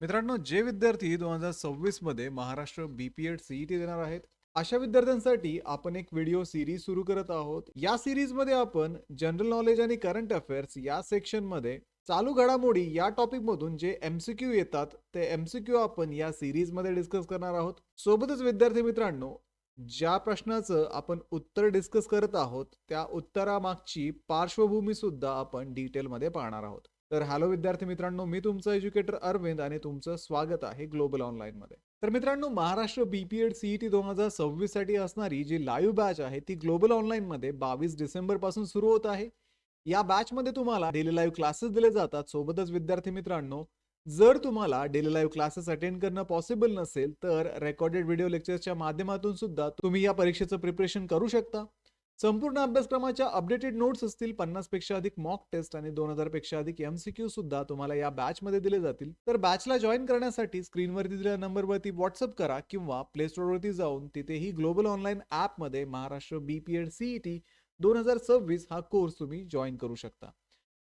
मित्रांनो, जे विद्यार्थी 2026 मध्ये महाराष्ट्र बीपीएड सीईटी देणार आहेत, अशा विद्यार्थ्यांसाठी आपण एक व्हिडिओ सिरीज सुरू करत आहोत. या सिरीज मध्ये आपण जनरल नॉलेज आणि करंट अफेअर्स या सेक्शन मध्ये चालू घडामोडी या टॉपिक मधून जे एमसीक्यू येतात, ते एमसीक्यू आपण या सिरीज मध्ये डिस्कस करणार आहोत. सोबतच विद्यार्थी मित्रांनो, ज्या प्रश्नाचं आपण उत्तर डिस्कस करत आहोत, त्या उत्तरामागची पार्श्वभूमी सुद्धा आपण डिटेलमध्ये पाहणार आहोत. तर हॅलो विद्यार्थी मित्रांनो, मी तुमचा एज्युकेटर अरविंद आणि तुमचं स्वागत आहे ग्लोबल ऑनलाईन मध्ये. तर मित्रांनो, महाराष्ट्र बीपीएड सीईटी 2026 साठी असणारी जी लाईव्ह बॅच आहे ती ग्लोबल ऑनलाईन मध्ये 22 डिसेंबर पासून सुरू होत आहे. या बॅच मध्ये तुम्हाला डेली लाईव्ह क्लासेस दिले जातात. सोबतच विद्यार्थी मित्रांनो, जर तुम्हाला डेली लाईव्ह क्लासेस अटेंड करणं पॉसिबल नसेल तर रेकॉर्डेड व्हिडिओ लेक्चर्सच्या माध्यमातून सुद्धा तुम्ही या परीक्षेचं प्रिपरेशन करू शकता. संपूर्ण अभ्यासक्रमाच्या अपडेटेड नोट्स असतील, 50 पेक्षा अधिक मॉक टेस्ट आणि 2000 पेक्षा अधिक एमसीक्यू सुद्धा तुम्हाला या बॅच मध्ये दिले जातील. तर बॅचला जॉईन करण्यासाठी स्क्रीनवरती दिलेल्या नंबरवरती व्हॉट्सअप करा किंवा प्ले स्टोअरवरती जाऊन तिथेही ग्लोबल ऑनलाईन ऍप मध्ये महाराष्ट्र बीपीएड सीईटी 2026 हा कोर्स तुम्ही जॉईन करू शकता.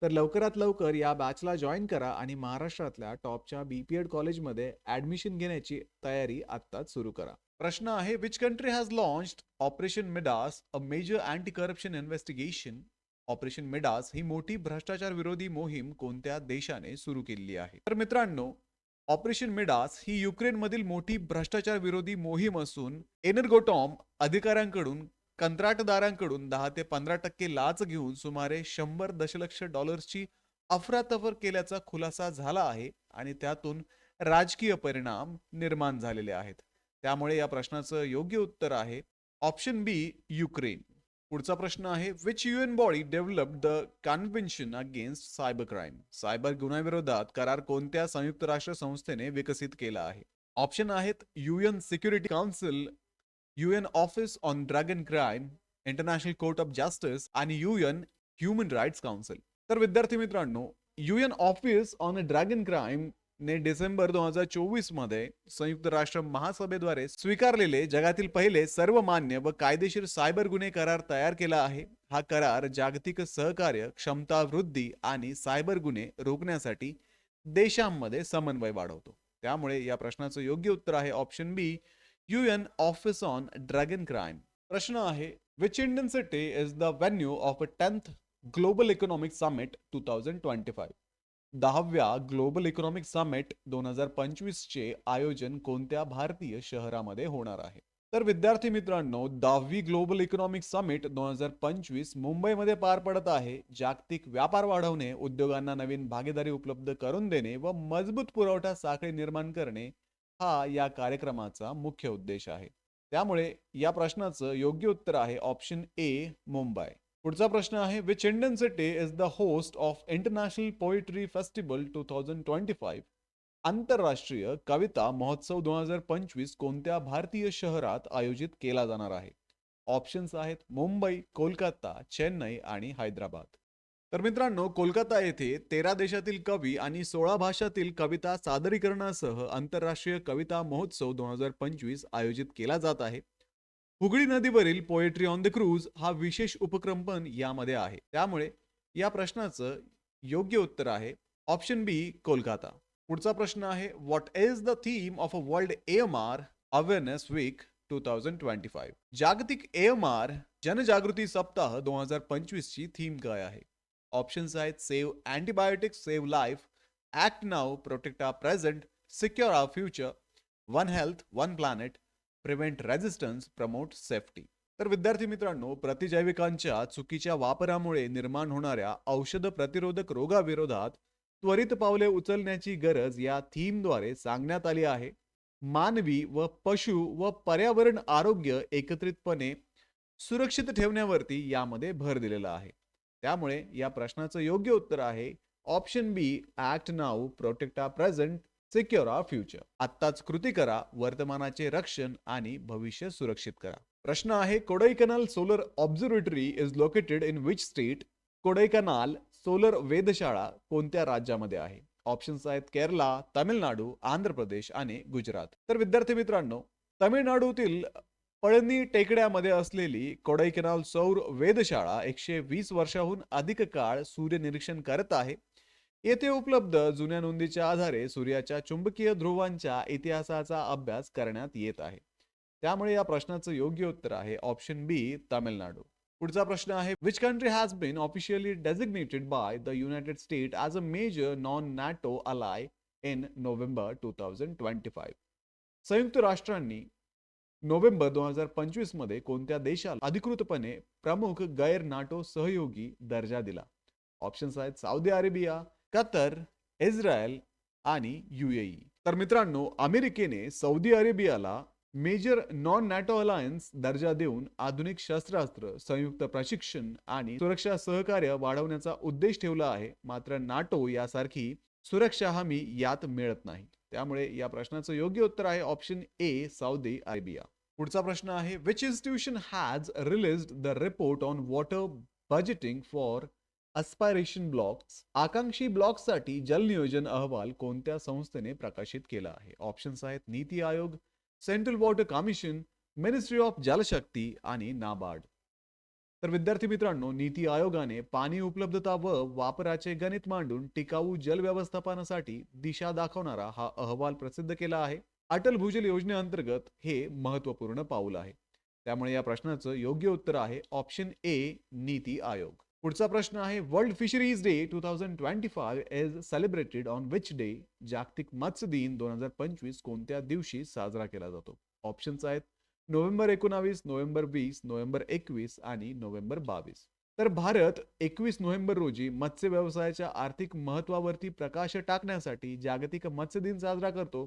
तर लवकरात लवकर या बॅचला जॉईन करा आणि महाराष्ट्रातल्या टॉपच्या बीपीएड कॉलेजमध्ये ऍडमिशन घेण्याची तयारी आत्ताच सुरू करा. प्रश्न आहे, which country has launched operation Midas, a major anti corruption investigation. Operation Midas ही मोठी भ्रष्टाचार विरोधी मोहीम कोणत्या देशाने सुरू केली आहे? तर मित्रांनो, ऑपरेशन मिडास ही युक्रेनमधील मोठी भ्रष्टाचार विरोधी मोहीम असून एनर्गोटॉम अधिकाऱ्यांकडून कंत्राटदारांकडून 10 ते 15% लाच घेऊन सुमारे 100 दशलक्ष डॉलर्सची अफरातफर केल्याचा खुलासा झाला आहे आणि त्यातून राजकीय परिणाम निर्माण झालेले आहेत. त्यामुळे या प्रश्नाचं योग्य उत्तर आहे ऑप्शन बी, युक्रेन. पुढचा प्रश्न आहे, which UN body developed the convention against cyber crime. Cyber गुन्ह्याविरोधात करार कोणत्या संयुक्त राष्ट्र संस्थेने विकसित केला आहे? ऑप्शन आहेत UN security council, UN office on drug and crime, international court of justice आणि युएन ह्युमन राईट्स काउन्सिल. तर विद्यार्थी मित्रांनो, UN office on drug and crime ने डिसेंबर 2024 मध्ये संयुक्त राष्ट्र महासभेद्वारे स्वीकारलेले जगातील पहिले सर्वमान्य व कायदेशीर सायबर गुन्हे करार तयार केला आहे. हा करार जागतिक सहकार्य, क्षमता वृद्धी आणि सायबर गुन्हे रोखण्यासाठी देशांमध्ये समन्वय वाढवतो. त्यामुळे या प्रश्नाचं योग्य उत्तर आहे option B, UN office on drug and crime. प्रश्न आहे, which Indian city is the venue of a 10th global economic summit 2025. 10व्या ग्लोबल इकॉनॉमिक समिट 2025 चे आयोजन कोणत्या भारतीय शहरामध्ये होणार आहे? तर विद्यार्थी मित्रांनो, 10वी ग्लोबल इकॉनॉमिक समिट 2025 मुंबईमध्ये पार पडत आहे. जागतिक व्यापार वाढवणे, उद्योगांना नवीन भागीदारी उपलब्ध करून देणे व मजबूत पुरवठा साखळी निर्माण करणे हा या कार्यक्रमाचा मुख्य उद्देश आहे. त्यामुळे या प्रश्नाचं योग्य उत्तर आहे ऑप्शन ए, मुंबई. पुढचा प्रश्न आहे, which Indian city is the host of international poetry festival 2025. आंतरराष्ट्रीय कविता महोत्सव 2025 कोणत्या भारतीय शहरात आयोजित केला जाणार आहे? ऑप्शन्स आहेत मुंबई, कोलकाता, चेन्नई आणि हैदराबाद. तर मित्रांनो, कोलकाता येथे 13 देशातील कवी आणि 16 भाषातील कविता सादरीकरणासह आंतरराष्ट्रीय कविता महोत्सव 2025 आयोजित केला जात आहे. हुगळी नदीवरील पोएट्री ऑन द क्रूज हा विशेष उपक्रम पण यामध्ये आहे. त्यामुळे या प्रश्नाचं योग्य उत्तर आहे ऑप्शन बी, कोलकाता. पुढचा प्रश्न आहे, what is the theme of a world AMR awareness week 2025. जागतिक एएमआर जनजागृती सप्ताह 2025 ची थीम काय आहे? ऑप्शन्स आहेत save antibiotics, save life, act now, protect our present, secure our future, one health one planet, prevent resistance, promote safety. तर विद्यार्थी मित्रांनो, प्रतिजैविकांच्या चुकीच्या वापरामुळे निर्माण होणाऱ्या औषध प्रतिरोधक रोगाविरोधात त्वरित पावले उचलण्याची गरज या थीमद्वारे सांगण्यात आली आहे. मानवी व पशु व पर्यावरण आरोग्य एकत्रितपणे सुरक्षित ठेवण्यावरती यामध्ये भर दिलेला आहे. त्यामुळे या प्रश्नाचं योग्य उत्तर आहे option B, act now, protect our present, secure our future. आत्ताच कृती करा, वर्तमानाचे रक्षण आणि भविष्य सुरक्षित करा. प्रश्न आहे, Kodaikanal solar observatory is located in which state. Kodaikanal solar वेधशाळा कोणत्या राज्यामध्ये आहे? ऑप्शन्स आहेत केरला, तामिळनाडू, आंध्र प्रदेश आणि गुजरात. तर विद्यार्थी मित्रांनो, तामिळनाडूतील पळनी टेकड्यामध्ये असलेली कोडाईकनाल सौर वेधशाळा 120 वर्षाहून अधिक काळ सूर्य निरीक्षण करत आहे. येथे उपलब्ध जुन्या नोंदीच्या आधारे सूर्याच्या चुंबकीय ध्रुवांच्या इतिहासाचा अभ्यास करण्यात येत आहे. त्यामुळे या प्रश्नाचं योग्य उत्तर आहे ऑप्शन बी, तामिळनाडू. पुढचा प्रश्न आहे, which country has been officially designated by the United State as a major non NATO ally in November 2025? संयुक्त राष्ट्रांनी नोव्हेंबर 2025 मध्ये कोणत्या देशाला अधिकृतपणे प्रमुख गैर नाटो सहयोगी दर्जा दिला? ऑप्शन्स आहेत सौदी अरेबिया, कतर, इस्रायल आणि युएई. तर मित्रांनो, अमेरिकेने सौदी अरेबियाला मेजर नॉन नॅटो अलायन्स दर्जा देऊन आधुनिक शस्त्रास्त्र, संयुक्त प्रशिक्षण आणि सुरक्षा सहकार्य वाढवण्याचा उद्देश ठेवला आहे. मात्र नाटो यासारखी सुरक्षा हमी यात मिळत नाही. त्यामुळे या प्रश्नाचं योग्य उत्तर आहे ऑप्शन ए, सौदी अरेबिया. पुढचा प्रश्न आहे, which institution has released the report on water budgeting for aspiration blocks? आकांक्षी ब्लॉक्ससाठी जल नियोजन अहवाल कोणत्या संस्थेने प्रकाशित केला आहे? ऑप्शन्स आहेत NITI Aayog, central water commission, ministry of Jal Shakti आणि नाबार्ड. तर विद्यार्थी मित्रांनो, नीती आयोगाने पाणी उपलब्धता व वापराचे गणित मांडून टिकाऊ जल व्यवस्थापनासाठी दिशा दाखवणारा हा अहवाल प्रसिद्ध केला आहे. अटल भूजल योजनेअंतर्गत हे महत्वपूर्ण पाऊल आहे. त्यामुळे या प्रश्नाचं योग्य उत्तर आहे ऑप्शन ए, नीती आयोग. पुढचा प्रश्न आहे, world fisheries day 2025 is celebrated on which day? जागतिक मत्स्य दिन 2025 कोणत्या दिवशी साजरा केला जातो? ऑप्शन्स आहेत नोव्हेंबर 19, नोव्हेंबर 20, नोव्हेंबर 21 आणि नोव्हेंबर 22. तर भारत 21 नोव्हेंबर रोजी मत्स्य व्यवसायाच्या आर्थिक महत्वावरती प्रकाश टाकण्यासाठी जागतिक मत्स्य दिन साजरा करतो.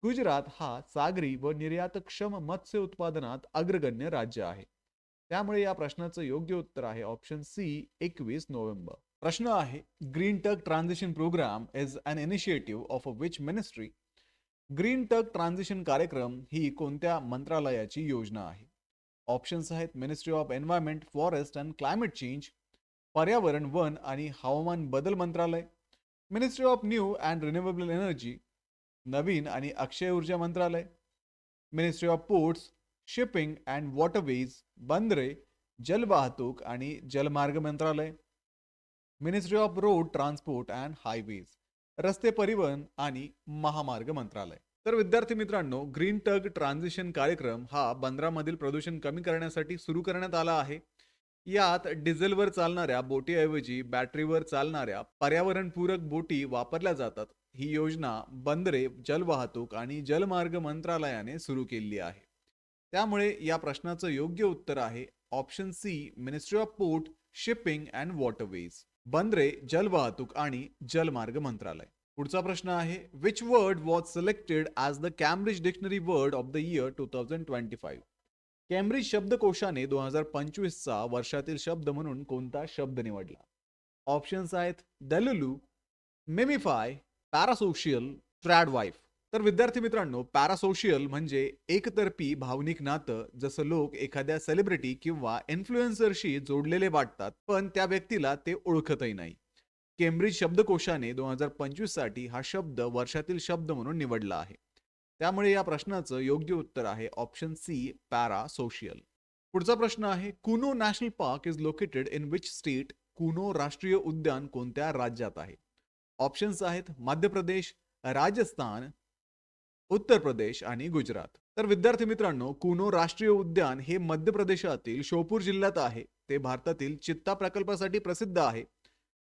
गुजरात हा सागरी व निर्यातक्षम मत्स्य उत्पादनात अग्रगण्य राज्य आहे. त्यामुळे या प्रश्नाचं योग्य उत्तर आहे ऑप्शन सी, 21 नोव्हेंबर. प्रश्न आहे, green tug transition programme is an initiative of which ministry? Green tug transition कार्यक्रम ही कोणत्या मंत्रालयाची योजना आहे? ऑप्शन्स आहेत ministry of environment, forest and climate change, पर्यावरण, वन आणि हवामान बदल मंत्रालय, ministry of new and renewable energy, नवीन आणि अक्षय ऊर्जा मंत्रालय, ministry of ports, shipping and waterways, बंदरे, जलवाहतूक आणि जलमार्ग मंत्रालय, ministry of road transport and highways, रस्ते परिवहन आणि महामार्ग मंत्रालय. तर विद्यार्थी मित्रांनो, ग्रीन टग ट्रान्झिशन कार्यक्रम हा बंदरामधील प्रदूषण कमी करण्यासाठी सुरू करण्यात आला आहे. यात डिझेलवर चालणाऱ्या बोटीऐवजी बॅटरीवर चालणाऱ्या पर्यावरणपूरक बोटी वापरल्या जातात. ही योजना बंदरे, जलवाहतूक आणि जलमार्ग मंत्रालयाने सुरू केली आहे. त्यामुळे या प्रश्नाचं योग्य उत्तर आहे option C, ministry of port, shipping and waterways, बंदरे, जलवाहतूक आणि जलमार्ग मंत्रालय. पुढचा प्रश्न आहे, which word was selected as the Cambridge dictionary word of the year 2025? Cambridge शब्दकोशाने 2025 चा वर्षातील शब्द म्हणून कोणता शब्द निवडला? ऑप्शन्स आहेत दलुलू, मेमिफाय, पॅरासोशियल, ट्रॅडवाईफ. तर विद्यार्थी मित्रांनो, पॅरासोशियल म्हणजे एकतर्फी भावनिक नातं, जसं लोक एखाद्या सेलिब्रिटी किंवा इन्फ्लुएन्सरशी जोडलेले वाटतात पण त्या व्यक्तीला ते ओळखतही नाही. केम्ब्रिज शब्दकोशाने 2025 साठी हा शब्द वर्षातील शब्द म्हणून निवडला आहे. त्यामुळे या प्रश्नाचं योग्य उत्तर आहे ऑप्शन सी, पॅरासोशियल. पुढचा प्रश्न आहे, Kuno national park is located in which state? Kuno राष्ट्रीय उद्यान कोणत्या राज्यात आहे? ऑप्शन्स आहेत मध्य प्रदेश, राजस्थान, उत्तर प्रदेश आणि गुजरात. तर विद्यार्थी मित्रांनो, कुनो राष्ट्रीय उद्यान हे मध्य प्रदेशातील शोपूर जिल्ह्यात आहे. ते भारतातील चित्ता प्रकल्पासाठी प्रसिद्ध आहे.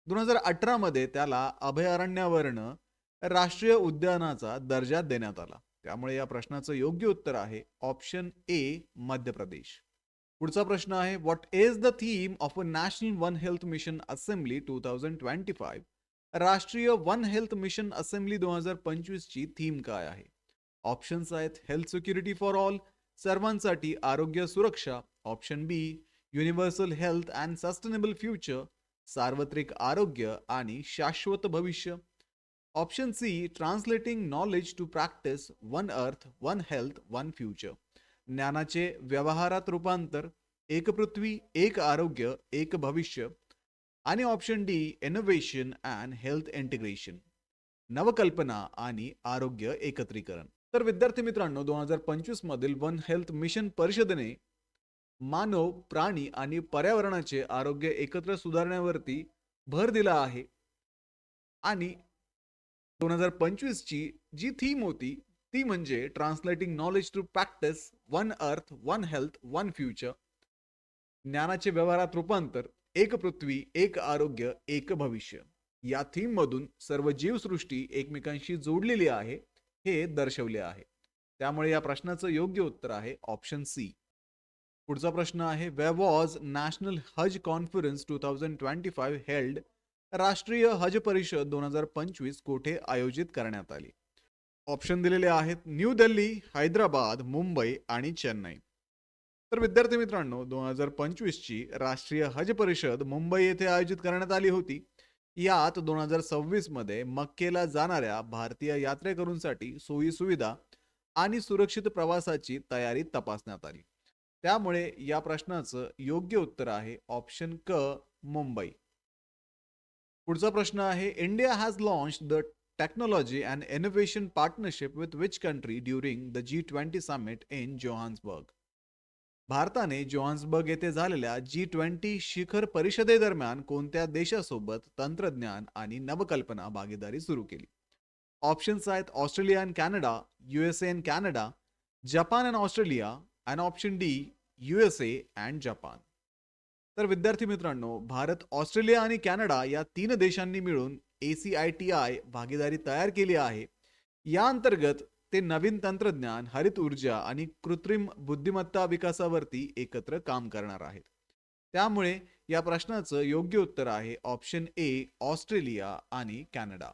2018 मध्ये त्याला अभयारण्यावरनं राष्ट्रीय उद्यानाचा दर्जा देण्यात आला. त्यामुळे या प्रश्नाचं योग्य उत्तर आहे ऑप्शन ए, मध्य प्रदेश. पुढचा प्रश्न आहे, what is the theme of a national one health mission assembly 2025? राष्ट्रीय वन हेल्थ मिशन असेंब्ली 2025 ची थीम काय आहे? ऑप्शन्स आहेत हेल्थ सिक्युरिटी फॉर ऑल, सर्वांसाठी आरोग्य सुरक्षा, option B universal health and sustainable future, सार्वत्रिक आरोग्य आणि शाश्वत भविष्य, option C translating knowledge to practice, one earth, one health, one future, ज्ञानाचे व्यवहारात रूपांतर, एक पृथ्वी, एक आरोग्य, एक भविष्य, आणि option D innovation and health integration, नवकल्पना आणि आरोग्य एकत्रीकरण. तर विद्यार्थी मित्रांनो, 2025 मधील वन हेल्थ मिशन परिषदेने मानव, प्राणी आणि पर्यावरणाचे आरोग्य एकत्र सुधारण्यावरती भर दिला आहे. आणि 2025 ची जी थीम होती ती म्हणजे translating knowledge to practice, one earth, one health, one future. ज्ञानाचे व्यवहारात रूपांतर, एक पृथ्वी, एक आरोग्य, एक भविष्य. या थीम मधून सर्व जीवसृष्टी एकमेकांशी जोडलेली आहे हे दर्शवले आहे. त्यामुळे या प्रश्नाचं योग्य उत्तर आहे ऑप्शन सी. पुढचा प्रश्न आहे, where was national Haj conference 2025 held? राष्ट्रीय हज परिषद 2025 कोठे आयोजित करण्यात आली? ऑप्शन दिलेले आहेत, न्यू दिल्ली, हैदराबाद, मुंबई आणि चेन्नई. तर विद्यार्थी मित्रांनो, 2025 ची राष्ट्रीय हज परिषद मुंबई येथे आयोजित करण्यात आली होती. यात 2026 मध्ये मक्केला जाणाऱ्या भारतीय यात्रेकरूंसाठी सोयी सुविधा आणि सुरक्षित प्रवासाची तयारी तपासण्यात आली. त्यामुळे या प्रश्नाचं योग्य उत्तर आहे ऑप्शन क, मुंबई. पुढचा प्रश्न आहे, India has launch the technology and innovation partnership with which country during the G20 summit in Johannesburg? भारताने जोहान्सबर्ग येथे झालेल्या G20 शिखर परिषदेदरम्यान कोणत्या देशासोबत तंत्रज्ञान आणि नवकल्पना भागीदारी सुरू केली? ऑप्शन्स आहेत, Australia and Canada, USA and Canada, Japan and Australia, आणि option D, USA and Japan. तर विद्यार्थी मित्रांनो, भारत, ऑस्ट्रेलिया आणि कॅनडा या 3 देशांनी मिळून ACITI भागीदारी तयार केली आहे. या अंतर्गत ते नवीन तंत्रज्ञान, हरित ऊर्जा आणि कृत्रिम बुद्धिमत्ता विकासावरती एकत्र काम करणार आहेत. त्यामुळे या प्रश्नाचं योग्य उत्तर आहे ऑप्शन ए, ऑस्ट्रेलिया आणि कॅनडा.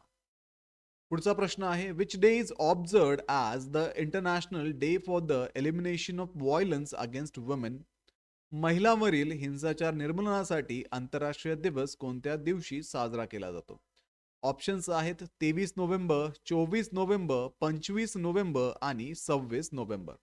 पुढचा प्रश्न आहे, which day is observed as the international day for the elimination of violence against women? महिलांवरील हिंसाचार निर्मूलनासाठी आंतरराष्ट्रीय दिवस कोणत्या दिवशी साजरा केला जातो? ऑप्शन्स आहेत, 23 नोव्हेंबर, 24 नोव्हेंबर, 25 नोव्हेंबर आणि 26 नोव्हेंबर.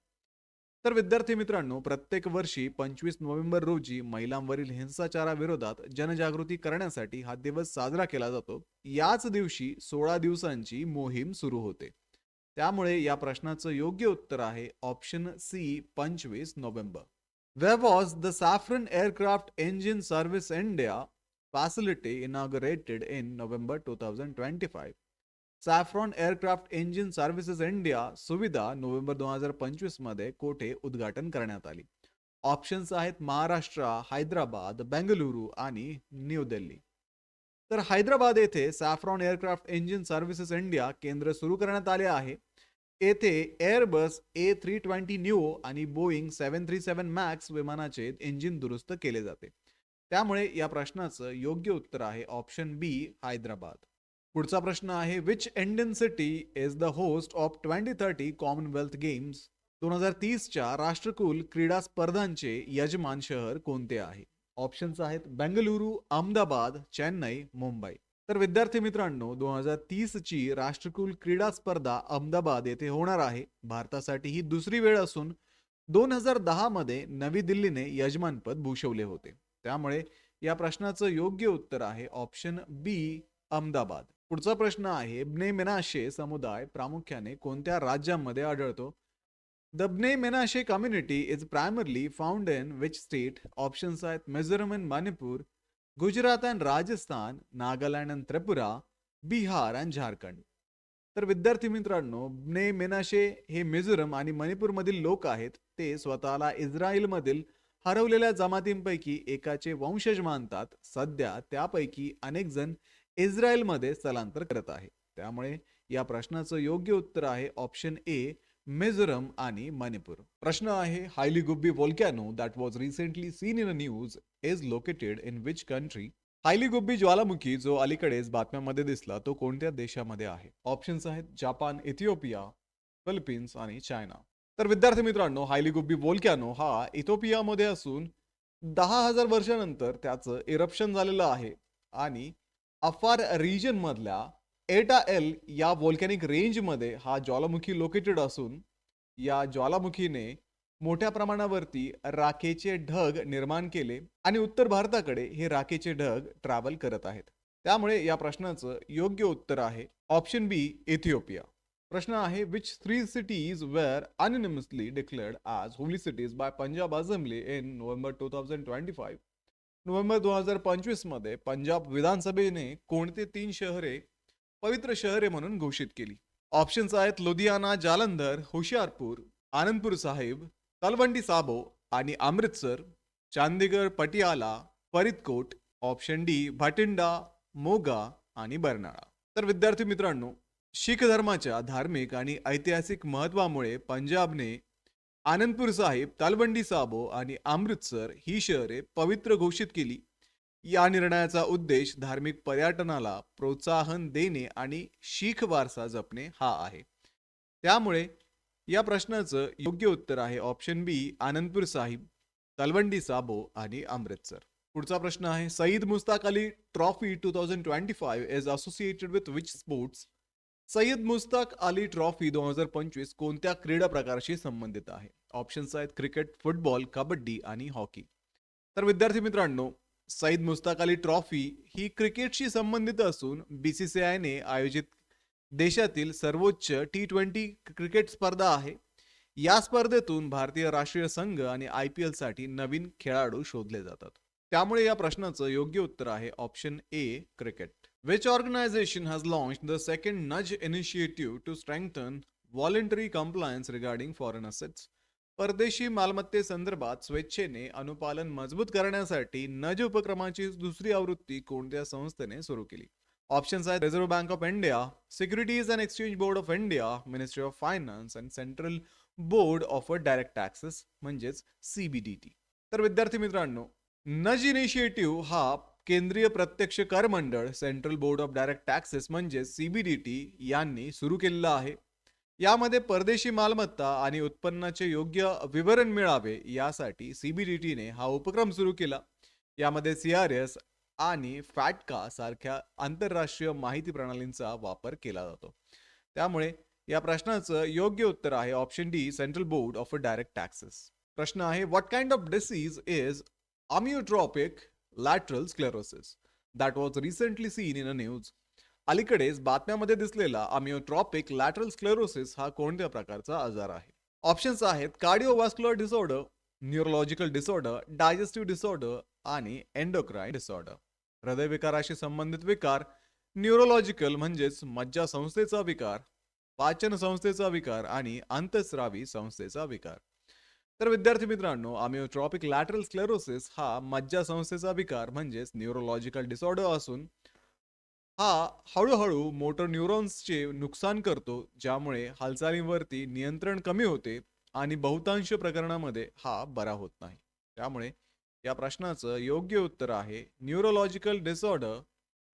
तर विद्यार्थी मित्रांनो, प्रत्येक वर्षी 25 नोव्हेंबर रोजी महिलांवरील हिंसाचाराविरोधात जनजागृती करण्यासाठी हा दिवस साजरा केला जातो. याच दिवशी 16 दिवसांची मोहीम सुरू होते. त्यामुळे या प्रश्नाचं योग्य उत्तर आहे option C, 25 November. Where was the Safran Aircraft Engine Service India facility inaugurated in November 2025? Saffron aircraft engine services India सुविधा नोव्हेंबर 2025 मध्ये कोठे उद्घाटन करण्यात आली? ऑप्शन्स आहेत, महाराष्ट्र, हैदराबाद, बेंगलुरू आणि न्यू दिल्ली. तर हैदराबाद येथे saffron aircraft engine services India केंद्र सुरू करण्यात आले आहे. येथे एअरबस A320 न्यू आणि बोईंग 737 मॅक्स विमानाचे इंजिन दुरुस्त केले जाते. त्यामुळे या प्रश्नाचं योग्य उत्तर आहे ऑप्शन बी, हैदराबाद. पुढचा प्रश्न आहे, which Indian city is the host of 2030 Commonwealth games? 2030च्या राष्ट्रकुल क्रीडा स्पर्धांचे यजमान शहर कोणते आहे? ऑप्शन्स आहेत, बेंगलुरू, अहमदाबाद, चेन्नई, मुंबई. तर विद्यार्थी मित्रांनो, 2030 ची राष्ट्रकुल क्रीडा स्पर्धा अहमदाबाद येथे होणार आहे. भारतासाठी ही दुसरी वेळ असून 2010 मध्ये नवी दिल्लीने यजमानपद भूषवले होते. त्यामुळे या प्रश्नाचं योग्य उत्तर आहे ऑप्शन बी, अहमदाबाद. पुढचा प्रश्न आहे, ब्ने मेनाशे समुदाय प्रामुख्याने कोणत्या राज्यांमध्ये आढळतो? The Bnei Menashe community is primarily found in which state? Options आहेत, Mizoram and Manipur, Gujarat and Rajasthan, Nagaland and Tripura, Bihar and Jharkhand. तर विद्यार्थी मित्रांनो, ब्ने मेनाशे हे मिझोरम आणि मणिपूरमधील लोक आहेत. ते स्वतःला इस्रायलमधील हरवलेल्या जमातींपैकी एकाचे वंशज मानतात. सध्या त्यापैकी अनेक जण इस्रायलमध्ये स्थलांतर करत आहेत. त्यामुळे या प्रश्नाचं योग्य उत्तर आहे ऑप्शन ए, मिझोरम आणि मणिपूर. प्रश्न आहे, Hayli Gubbi volcano that was recently seen in a news is located in which country? Hayli Gubbi ज्वालामुखी जो अलीकडेच बातम्यांमध्ये दिसला तो कोणत्या देशामध्ये आहे? ऑप्शन्स आहेत, जपान, इथिओपिया, फिलिपिन्स आणि चायना. तर विद्यार्थी मित्रांनो, हायली गुब्बी व्होल्कॅनो हा इथिओपियामध्ये असून 10,000 वर्षानंतर त्याचं इरप्शन झालेलं आहे आणि अफार रिजन मधल्या एटा एल या व्होल्कॅनिक रेंजमध्ये हा ज्वालामुखी लोकेटेड असून या ज्वालामुखीने मोठ्या प्रमाणावरती राखेचे ढग निर्माण केले आणि उत्तर भारताकडे हे राखेचे ढग ट्रॅव्हल करत आहेत. त्यामुळे या प्रश्नाचं योग्य उत्तर आहे ऑप्शन बी, इथिओपिया. प्रश्न आहे, which 3 cities were unanimously declared as holy cities by Punjab assembly in November 2025? November 2025 मध्ये पंजाब विधानसभेने कोणते 3 शहरे पवित्र शहरे म्हणून घोषित केली? ऑप्शन्स आहेत लुधियाना, जालंधर, होशियारपूर, आनंदपूर साहिब, तलवंडी साबो आणि अमृतसर, चंदीगड, पटियाला, फरीदकोट. ऑप्शन डी भटिंडा, मोगा आणि बर्नाळा. तर विद्यार्थी मित्रांनो, शीख धर्माच्या धार्मिक आणि ऐतिहासिक महत्वामुळे पंजाबने आनंदपूर साहिब, तलवंडी साबो आणि अमृतसर ही शहरे पवित्र घोषित केली. या निर्णयाचा उद्देश धार्मिक पर्यटनाला प्रोत्साहन देणे आणि शीख वारसा जपणे हा आहे. त्यामुळे या प्रश्नाचं योग्य उत्तर आहे ऑप्शन बी आनंदपूर साहिब, तलवंडी साबो आणि अमृतसर. पुढचा प्रश्न आहे Syed Mushtaq Ali trophy 2025 is associated with which sports? Syed Mushtaq Ali trophy 2025 कोणत्या क्रीडा प्रकाराशी संबंधित आहे? ऑप्शन्स आहेत क्रिकेट, फुटबॉल, कबड्डी आणि हॉकी. तर विद्यार्थी मित्रांनो, सईद मुस्ताक अली ट्रॉफी ही क्रिकेटशी संबंधित असून बीसीसीआयने आयोजित देशातील सर्वोच्च T20 क्रिकेट स्पर्धा आहे. या स्पर्धेतून भारतीय राष्ट्रीय संघ आणि IPL साठी नवीन खेळाडू शोधले जातात. त्यामुळे या प्रश्नाचं योग्य उत्तर आहे option A cricket. Which organization has launched the second nudge initiative to strengthen voluntary compliance regarding foreign assets? परदेशी मालमत्तेसंदर्भात स्वेच्छेने अनुपालन मजबूत करण्यासाठी नज उपक्रमाची दुसरी आवृत्ती कोणत्या संस्थेने सुरू केली? ऑप्शन्स आहेत reserve bank of India, securities and exchange board of India, ministry of finance and central board of direct taxes म्हणजेच CBDT. तर विद्यार्थी मित्रांनो, नज इनिशिएटिव्ह हा केंद्रीय प्रत्यक्ष कर मंडळ central board of direct taxes म्हणजे CBDT यांनी सुरू केलेला आहे. यामध्ये परदेशी मालमत्ता आणि उत्पन्नाचे योग्य विवरण मिळावे यासाठी CBDTने हा उपक्रम सुरू केला. यामध्ये CRS आणि फॅटका सारख्या आंतरराष्ट्रीय माहिती प्रणालींचा वापर केला जातो. त्यामुळे या प्रश्नाचं योग्य उत्तर आहे option D central board of direct taxes. प्रश्न आहे what kind of disease is amyotrophic lateral sclerosis that was recently seen in a news? अलीकडेच बातम्यामध्ये दिसलेला अमियोट्रॉपिक लॅटरल स्क्लेरोसिस हा कोणत्या प्रकारचा आजार आहे? ऑप्शन्स आहेत cardiovascular disorder, neurological disorder, digestive disorder आणि एंडोक्राइन डिसऑर्डर. हृदयविकाराशी संबंधित विकार, न्यूरोलॉजिकल म्हणजेच मज्जा संस्थेचा विकार, पाचन संस्थेचा विकार आणि अंतस्रावी संस्थेचा विकार. तर विद्यार्थी मित्रांनो, अमियोट्रॉपिक लॅटरल स्क्लेरोसिस हा मज्जा संस्थेचा विकार म्हणजेच न्यूरोलॉजिकल डिसऑर्डर असून हा हळूहळू मोटर न्यूरॉन्सचे नुकसान करतो, ज्यामुळे हालचालींवरती नियंत्रण कमी होते आणि बहुतांश प्रकरणामध्ये हा बरा होत नाही. त्यामुळे या प्रश्नाचं योग्य उत्तर आहे न्यूरोलॉजिकल डिसऑर्डर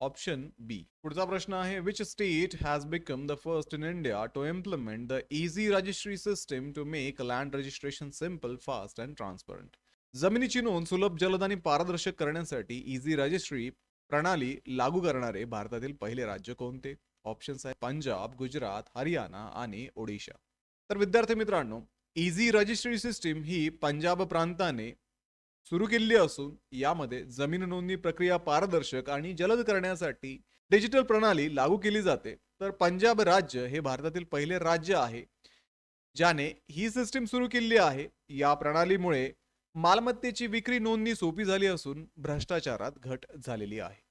ऑप्शन बी. पुढचा प्रश्न आहे which state has become the first in India to implement the easy registry system to make land registration simple, fast and transparent? जमिनीची नोंद सुलभ, जलद आणि पारदर्शक करण्यासाठी इझी रजिस्ट्री प्रणाली लागू करणारे भारतातील पहिले राज्य कोणते? ऑप्शन्स आहेत पंजाब, गुजरात, हरियाणा आणि ओडिशा. तर विद्यार्थी मित्रांनो, इझी रजिस्ट्री सिस्टीम ही पंजाब प्रांताने सुरू केलेली असून यामध्ये जमीन नोंदणी प्रक्रिया पारदर्शक आणि जलद करण्यासाठी डिजिटल प्रणाली लागू केली जाते. तर पंजाब राज्य हे भारतातील पहिले राज्य आहे ज्याने ही सिस्टीम सुरू केलेली आहे. या प्रणालीमुळे मालमत्तेची विक्री नोंदणी सोपी झाली असून भ्रष्टाचारात घट झालेली आहे.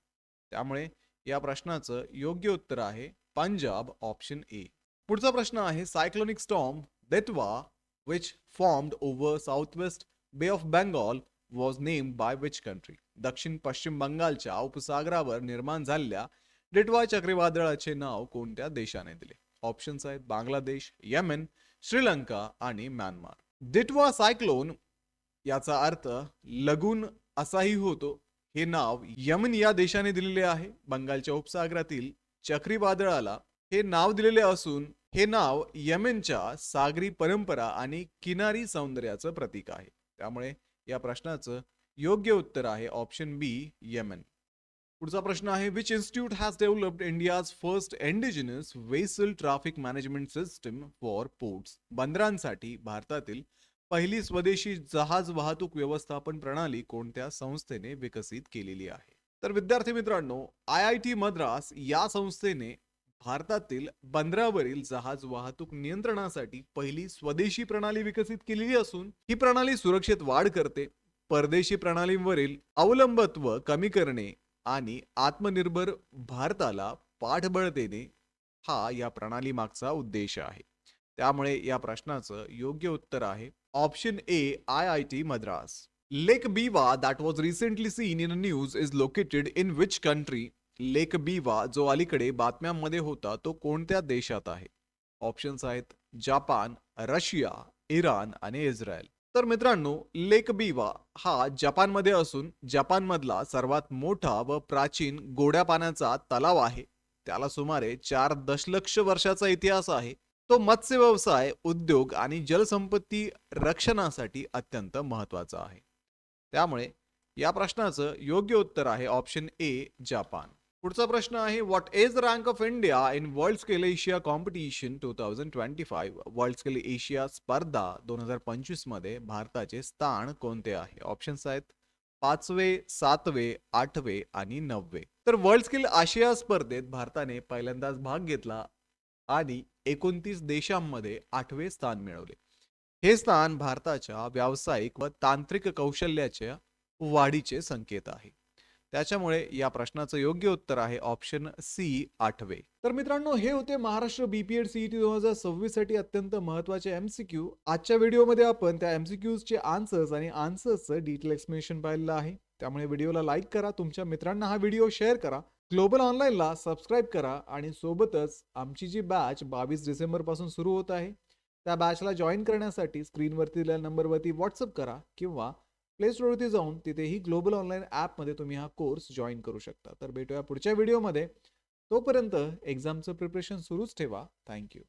त्यामुळे या प्रश्नाचं योग्य उत्तर आहे पंजाब ऑप्शन ए. पुढचा प्रश्न आहे cyclonic storm Ditwah which formed over southwest Bay of Bengal was named by which country? दक्षिण पश्चिम बंगालच्या उपसागरावर निर्माण झालेल्या डेटवा चक्रीवादळाचे नाव कोणत्या देशाने दिले? ऑप्शन्स आहेत बांगलादेश, येमेन, श्रीलंका आणि म्यानमार. डेटवा सायक्लोन याचा अर्थ लगून असाही होतो. हे नाव यमन या देशाने दिलेले आहे. बंगालच्या उपसागरातील चक्रीवादळाला हे नाव दिलेले असून हे नाव येमेनच्या सागरी परंपरा आणि किनारी सौंदर्याचं प्रतीक आहे. त्यामुळे या प्रश्नाचं योग्य उत्तर आहे ऑप्शन बी येमेन. पुढचा प्रश्न आहे which institute has developed India's first indigenous vessel traffic management system for ports? बंदरांसाठी भारतातील पहिली स्वदेशी जहाज वाहतूक व्यवस्थापन प्रणाली कोणत्या संस्थेने विकसित केलेली आहे? तर विद्यार्थी मित्रांनो, IIT मद्रास या संस्थेने भारतातील बंदरावरील जहाज वाहतूक नियंत्रणासाठी पहिली स्वदेशी प्रणाली विकसित केलेली असून ही प्रणाली सुरक्षेत वाढ करते, परदेशी प्रणालींवरील अवलंबित्व कमी करणे आणि आत्मनिर्भर भारताला पाठबळ देणे हा या प्रणाली मागचा उद्देश आहे. त्यामुळे या प्रश्नाचं योग्य उत्तर आहे option A IIT Madras. Lake Biwa that was recently seen in a news is located in which country. Lake Biwa जो अलीकडे बातम्यांमध्ये होता तो कोणत्या देशात आहे? ऑप्शन्स आहेत जपान, रशिया, इराण आणि इस्रायल. तर मित्रांनो, लेक बीवा हा जपानमध्ये असून जपानमधला सर्वात मोठा व प्राचीन गोड्या पाण्याचा तलाव आहे. त्याला सुमारे 4 दशलक्ष वर्षाचा इतिहास आहे. तो मत्स्य व्यवसाय, उद्योग आणि जलसंपत्ती रक्षणासाठी अत्यंत महत्वाचा आहे. त्यामुळे या प्रश्नाचं योग्य उत्तर आहे ऑप्शन ए जपान. पुढचा प्रश्न आहे what is rank of India in world scale Asia competition 2025. World scale Asia स्पर्धा 2025 मध्ये भारताचे स्थान कोणते आहे? ऑप्शन्स आहेत 5वे, 7वे, 8वे आणि 9वे. तर वर्ल्ड स्केल आशिया स्पर्धेत भारताने पहिल्यांदाच भाग घेतला आणि 29 देशांमध्ये 8वे स्थान मिळवले. हे स्थान भारताच्या व्यावसायिक व तांत्रिक कौशल्याच्या वाढीचे संकेत आहे. त्याच्यामुळे या प्रश्नाचं योग्य उत्तर आहे ऑप्शन सी 8वे. तर मित्रांनो, हे होते महाराष्ट्र बीपीएड सीईटी 2026 साठी अत्यंत महत्त्वाचे एमसीक्यू. आजच्या व्हिडिओमध्ये आपण त्या एमसीक्यूजचे आन्सर्स आणि आन्सर्सचं डिटेल एक्सप्लेनेशन पाहिलेलं आहे. त्यामुळे व्हिडिओला लाईक करा, तुमच्या मित्रांना हा व्हिडिओ शेअर करा, ग्लोबल ऑनलाईनला सबस्क्राईब करा आणि सोबतच आमची जी बॅच 22 डिसेंबर पासून सुरू होत आहे त्या बॅचला जॉईन करण्यासाठी स्क्रीनवरती दिलेल्या नंबरवरती व्हॉट्सअप करा किंवा प्ले स्टोअरवरती जाऊन तिथेही ग्लोबल ऑनलाईन ॲपमध्ये तुम्ही हा कोर्स जॉईन करू शकता. तर भेटूया पुढच्या व्हिडिओमध्ये. तोपर्यंत एक्झामचं प्रिपरेशन सुरूच ठेवा. थँक्यू.